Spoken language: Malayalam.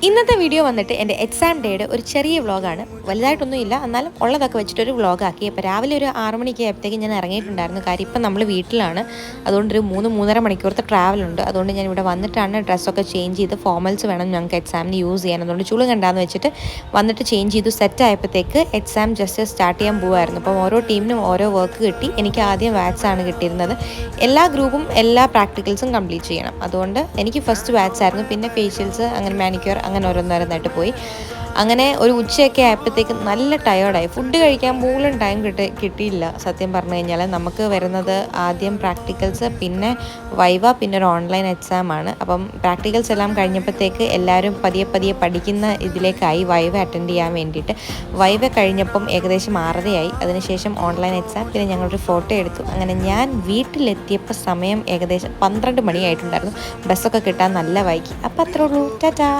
ഇന്നത്തെ വീഡിയോ വന്നിട്ട് എൻ്റെ എക്സാം ഡേയുടെ ഒരു ചെറിയ വ്ളോഗാണ്. വലുതായിട്ടൊന്നുമില്ല, എന്നാലും ഉള്ളതൊക്കെ വെച്ചിട്ടൊരു വ്ളോഗാക്കി. അപ്പോൾ രാവിലെ ഒരു 6 മണിക്ക് ആയപ്പോഴത്തേക്ക് ഞാൻ ഇറങ്ങിയിട്ടുണ്ടായിരുന്നു. കാര്യം ഇപ്പം നമ്മൾ വീട്ടിലാണ്, അതുകൊണ്ടൊരു 3-3.5 മണിക്കൂറത്തെ ട്രാവലുണ്ട്. അതുകൊണ്ട് ഞാൻ ഇവിടെ വന്നിട്ടാണ് ഡ്രസ്സൊക്കെ ചേഞ്ച് ചെയ്ത് ഫോർമൽസ് വേണം ഞങ്ങൾക്ക് എക്സാമിന് യൂസ് ചെയ്യാൻ. അതുകൊണ്ട് ചുളും കണ്ടാന്ന് വെച്ചിട്ട് വന്നിട്ട് ചേഞ്ച് ചെയ്തു. സെറ്റ് ആയപ്പോഴത്തേക്ക് എക്സാം ജസ്റ്റ് സ്റ്റാർട്ട് ചെയ്യാൻ പോകുമായിരുന്നു. അപ്പം ഓരോ ടീമിനും ഓരോ വർക്ക് കിട്ടി. എനിക്ക് ആദ്യം വാറ്റ്സ് ആണ് കിട്ടിയിരുന്നത്. എല്ലാ ഗ്രൂപ്പും എല്ലാ പ്രാക്ടിക്കൽസും കംപ്ലീറ്റ് ചെയ്യണം. അതുകൊണ്ട് എനിക്ക് ഫസ്റ്റ് വാറ്റ്സ് ആയിരുന്നു, പിന്നെ ഫേഷ്യൽസ്, അങ്ങനെ മാനിക്യൂർ, അങ്ങനെ ഓരോന്നോരോന്നായിട്ട് പോയി. അങ്ങനെ ഒരു ഉച്ചയൊക്കെ ആയപ്പോഴത്തേക്ക് നല്ല ടയേർഡായി. ഫുഡ് കഴിക്കാൻ പോലും ടൈം കിട്ടിയില്ല. സത്യം പറഞ്ഞു കഴിഞ്ഞാൽ നമുക്ക് വരുന്നത് ആദ്യം പ്രാക്ടിക്കൽസ്, പിന്നെ വൈവ, പിന്നെ ഒരു ഓൺലൈൻ എക്സാമാണ്. അപ്പം പ്രാക്ടിക്കൽസ് എല്ലാം കഴിഞ്ഞപ്പോഴത്തേക്ക് എല്ലാവരും പതിയെ പതിയെ പഠിക്കുന്ന ഇതിലേക്കായി വൈവ അറ്റൻഡ് ചെയ്യാൻ വേണ്ടിയിട്ട്. വൈവ കഴിഞ്ഞപ്പം ഏകദേശം 6:30 അതിനുശേഷം ഓൺലൈൻ എക്സാം, പിന്നെ ഞങ്ങളൊരു ഫോട്ടോ എടുത്തു. അങ്ങനെ ഞാൻ വീട്ടിലെത്തിയപ്പോൾ സമയം ഏകദേശം 12 മണിയായിട്ടുണ്ടായിരുന്നു. ബസ്സൊക്കെ കിട്ടാൻ നല്ല വൈകി. അപ്പോൾ അത്രേ ഉള്ളൂ. ടാറ്റാ.